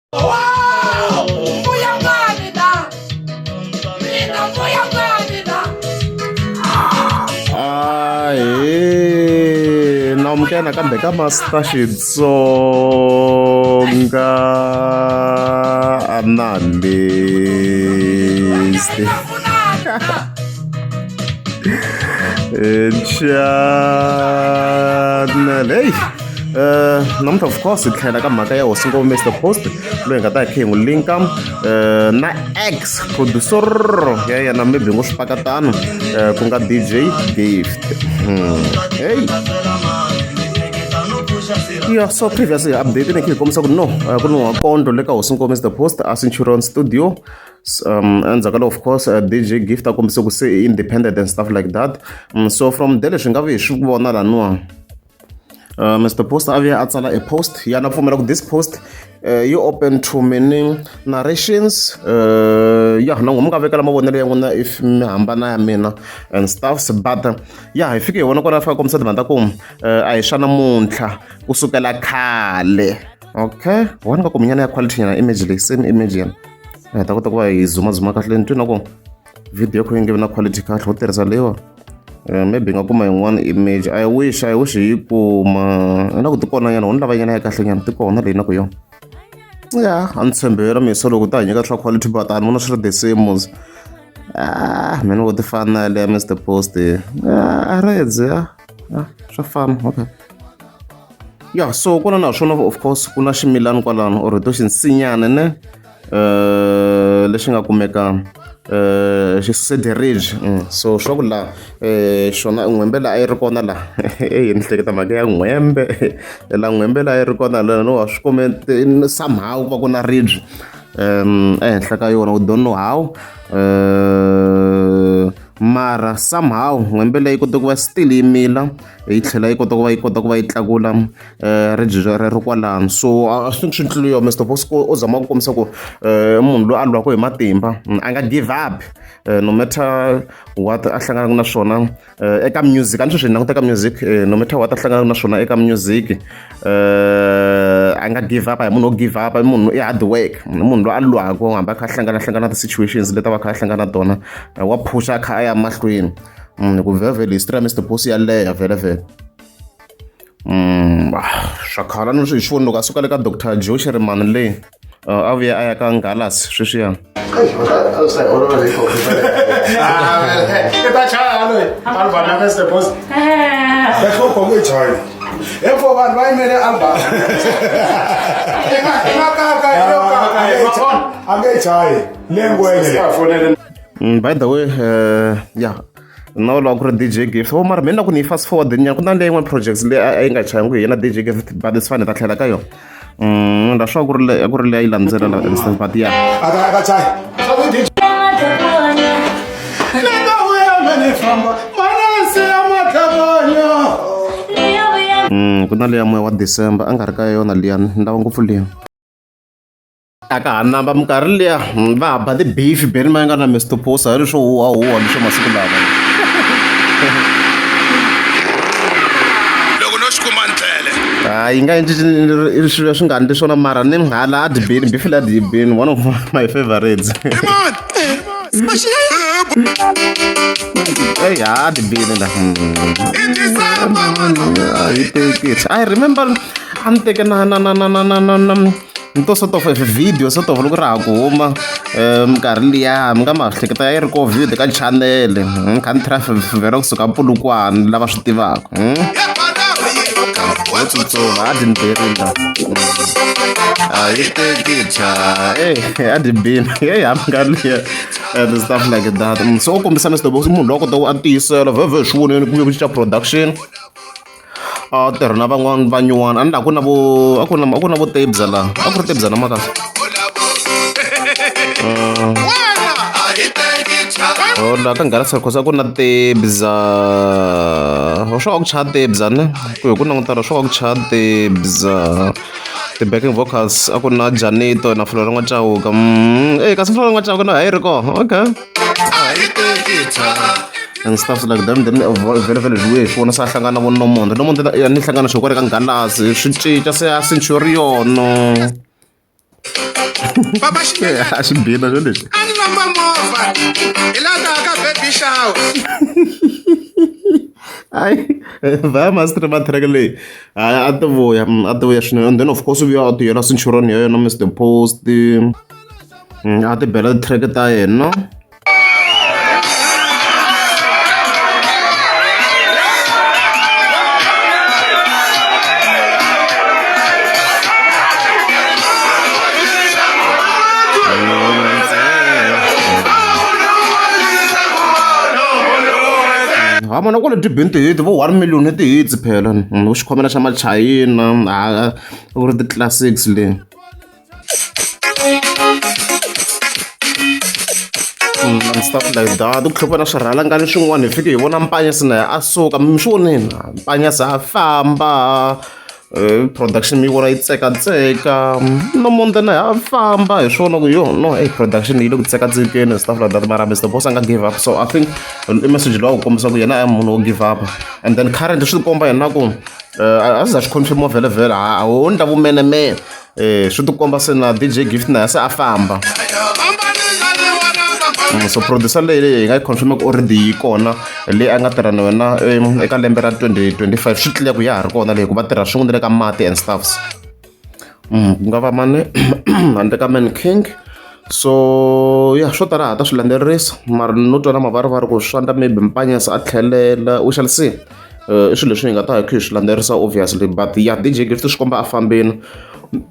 Wow! Muyangani na! Mina muyangani na! Namkena kambe ka Master Xitsonga analyst. Channel. Hey. Namuntlha of course hi tlhela ka mhaka ya hosi ngopfu Mr Post loyi nga ta hi khe hi n'wi linka na ex producer ya yena maybe ngo swipakatano ku nga DJ Gift. Hey. Yeah, so previously update ni hi kombisa ku no ku ni wakondo le ka hosi ngopfu Mr Post a Centurion Studio. Endzhaku of course DJ Gift a kombisa ku se independent and stuff like that. So from there leswi nga vi hi swi vona laniwa Mr Post avia atsala a post yana pfumela ku this post you open to many narrations ya na n'wi nga vekela mavonelo ya n'wina if mi hambana ya mina and stuffs but ya hi fike hi vona kona fika kombisa timhaka ku a hi swa namuntlha kusukela khale okay wona ka ku minyana ya quality yana image leyi same image yana hi ta kota ku va hi zoom kahle ni twina ku video ku yi nge vi na quality kahle ho tirhisa leyiwa maybe nga kuma yin'wana image I wish hi kuma na ku ti kona nyana wona lava nyana ya kahle nyana ti kona leyi na ku yona ya a ni tshembera miso loko ta hanyeka swa quality but a ni vona swi ri the same mina vo ti fana le ya Mr Post a redze swa fana okay ya so ku na swona of course ku na ximilana kwalano or to xinsinyana ne lexi nga kumeka xi sede ridge so swa ku la xona n'wembe la a yi ri kona la ni hleketa mhaka ya n'wembe la n'wembe la a yi ri kona la no wa swi kume somehow ku va ku na ridge ehenhla ka yona we don't know how mara somehow n'wembe leyi kota ku va still yi mila yi tlhela yi kota ku va yi tlakula ridge rero kwalano so I think swi tluriwa Mr Post u zama ku kombisa ku munhu loyi a lwaka hi matimba a nga give up no matter what a hlanganaka na swona eka music a ni swi swi languta eka music no matter what a hlanganaka na swona eka music a nga give up a hi munhu wo give up i munhu i hard work munhu loyi a lwaka hambi a kha a hlangana ti-situations leti a va kha a hlangana na tona wa phusha a kha a ya mahlweni ku vhele history ya Mr Post ya leha vhele swa khala ni swi hi xivoni loko a suka le ka Dr Joe Shirimani leyi a vuya a ya ka Ngalas sweswiya Info vanhu va yimele album a nge chayi lengwele by the way yeah no loko ku ri DJ Gift mara mina ku ni fast forward nyana ku na leyi yin'wana projects leyi a yi nga chayangu hi yena DJ Gift but it's fine ta tlhela ka yona nda swa ku ri leyi a yi landzelela instance but ya aka chayi ku na leya moya wa December a nga ri ka yona liyani ni lava ngopfu liya a ka ha namba minkarhi liya va ba ti-beef beni ma yi nga na Mr Post a hi leswo huwahuwa leswo masiku lava Loko no xi kuma ndlele. yi nga endli swilo leswi nga endli swona mara ni hala a dibeni beef la dibeni one of my favorites hey ha dibeni la I remember a ni teke na nto sort of video sort of loko ri ha ku huma minkarhi liya mi nga ma hleketa ya yi ri ko video ka channel mi kha ni trafera kusuka Polokwane lava swi tivaka a didn't berila yi tekitha a dibini hambi nga liya and stuff like that so u kombisa Mr Post munhu loyi a kota ku a tiyisela vhevhe swi voneni ku ve ku cinca production a tirha na van'wana vanyuwana a ni la ku na vo Tabza laha a ku ri Tabza na maka la ka Ngalas cause a ku na Tabza swa ku chaya Tabza ne ku hi ku langutana swa ku chaya Tabza ti-backing vocals a ku na Janito na Flora N'wachauka kasi Flora N'wachauka na ha yi ri kona okay and stuff like that then vele zwiwe hi swona se a hlangana vo Nomonde ya ni hlangana xo kwale ka Ngalas swi cinca se a Centurion Papa Shimela. A xi bihina xo lexi. A ni lomba movha. Hi laha ta ka baby shower. Hayi vaya master va track leyi hayi a ti vuya swinene. And then of course vuya a ti yela cinturon ya yena Mr Post a ti bela ti-track ta yena. Ha mana kwale tibini tihiti vo 1 million hi tihits phela u xikhomela xa machayina ku ri ti-classics leyi. And stuff like that ku tlhopha na swirhalangani swin'wana hi fike hi vona Mpanyasi na a suka mi swi voneni Mpanyasi a famba production mi vona yi tsekatseka no monde na a famba hi swona ku yo no production yi le ku tsekatsekeni and stuff like that mara Mr Boss a nga give up. So I think i message lowu kombisa ku yena a munhu wo give up. And then current swi komba yena ku a za xi confirm vhele a ho ndla vumenemene swi ti komba se na DJ Gift na se a famba. So producer leyi hi nga yi confirm ku already yi kona leyi a nga tirha na wena eka lembe ra 2025 swi tlile ku ya ha ri kona leyi ku va tirha swin'we le ka mati and stuffs ku nga va mani handle ka Man King. So ya swo tala ha ta swi landzelerisa mara no twa na mavarivari ku swandla maybe Mpanyasi a tlhelela we shall see i swilo leswi hi nga ta hi kha hi swi landzelerisa obviously but ya DJ Gift swi komba a fambeni.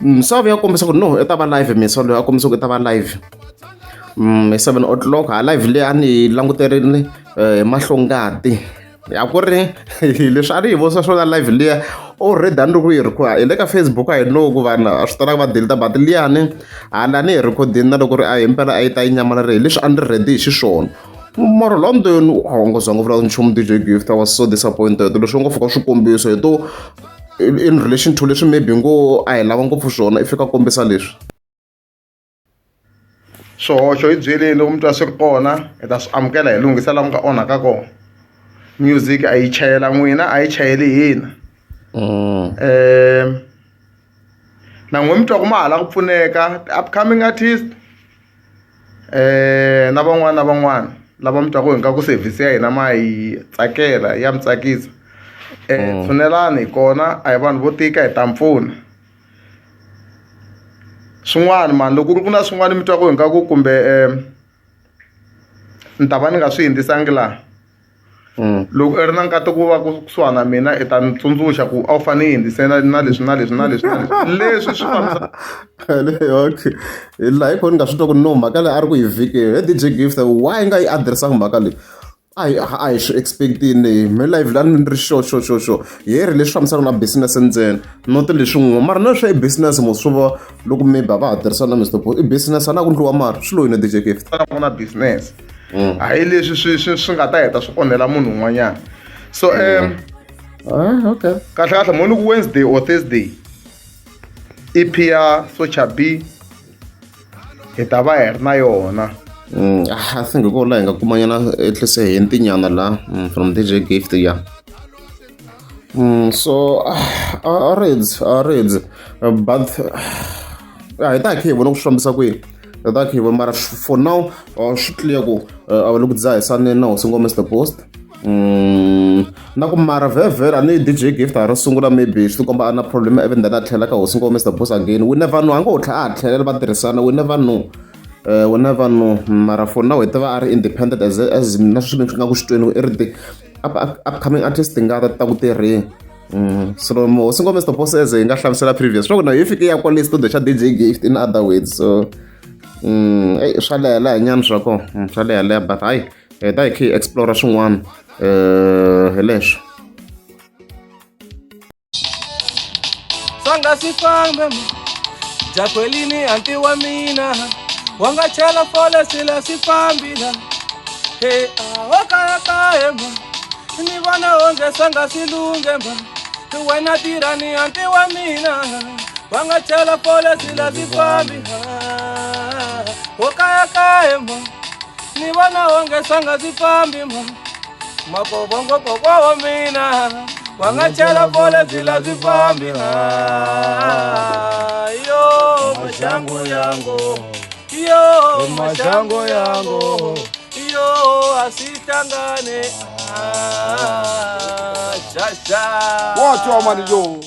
Misava ya kombisa ku no i ta va live misava loyi a kombisa ku i ta va live 7 o'clock ha live leyi a ni languterile mahlongati ya ku ri leswi a ni hi vonisa swona live liya already a ni ri ku yi record hi le ka Facebook a hi know ku vanhu a swi talaka va deleta but liyani hala ni hi recordini na loko ri a hi mpela a yi ta yi nyamalala hi leswi a ni ri ready hi xiswona. Mara London a wu nga zangi vula nchumu DJ Gift I was so disappointed leswi nga fika swikombiso hi to in relation to leswi maybe ngo a hi lava ngopfu swona i fika kombisa leswi. swihoxo hi byeleni loko mi twa swi ri kona hi ta swi amukela hi lunghisa laha mi nga onhaka kona. Music a yi chayela n'wina a yi chayeli hina na n'we mi twa ku ma hala ku pfuneka upcoming artist na van'wana lava mi twa ku hi nga ku service ya hina ma hi tsakela ya mi tsakisa tshunelani hi kona a hi vanhu vo tika hi ta mpfuna. Swin'wana mani loko ku na swin'wana mi twa ku hi nga ku kumbe ni ta va ni nga swi hindzisangi laha loko i ri na nkateko ku va kusuhana na mina i ta ni tsundzuxa ku a wu fanele hi hindzisela na leswi na leswi na leswi na leswi leswi swi fambisa okay laha hi kho ni nga swi twa ku no mhaka leyi a ri ku hi vhikeli DJ Gift why nga yi adirhesangi mhaka leyi a hi swi expectini me live laha ni ri sure hi ri leswi fambisaka na business ntsena not leswin'we mara na swi i business mo swi va loko maybe a va ha tirhisana na Mr Boss i business a na ku ndliwa mara swi loyi na DJ Gift na business hayi leswi swi nga ta heta swi onhela munhu un'wanyana. So okay kahle mo ni ku Wednesday or Thursday EP ya Socha B hi ta va hi ri na yona. I think ko la hi nga kumanyana etlise hi ntinyana la from DJ Gift ya so a reads but hi ta khe vona ku swambisa kwihi ta khe mara for now swi clear ku a va loku dzahisane na Hosi Ngoma Mr Post na ku mara vhevhela ni DJ Gift a ri sungula maybe swi komba ana problem even then a tlhela ka Hosi Ngoma Mr Post again we never know a ngo tlha a tlhelela va tirhisana we never know mara for now hi ta va a ri independent as na swi nga ku xitweni everything upcoming artist nga ta ku tirheni so Hosi Ngoma Mr Post as hi nga hlamusela previous swo ku na hi fike ya kwale studio xa DJ Gift in other words so swa leha nyana swa kona swa leha but hayi ta hi khe explore swin'wana hi leswo Sanga sifambe Jakwelini anti wa mina Wanga chela fole sila sifambila Hey wakaya ma Ni wana onge sanga silunge ma Tuwena tirani anti wa mina Wanga chela fole sila sifambila Wakaya ma Ni wana onge sanga sifambi ma Mapobongo popo wa mina Wanga chela fole sila sifambila Yo mashango yangu, yo mashango yangu, yo asitangane. Shasha. Watu wa Manijo.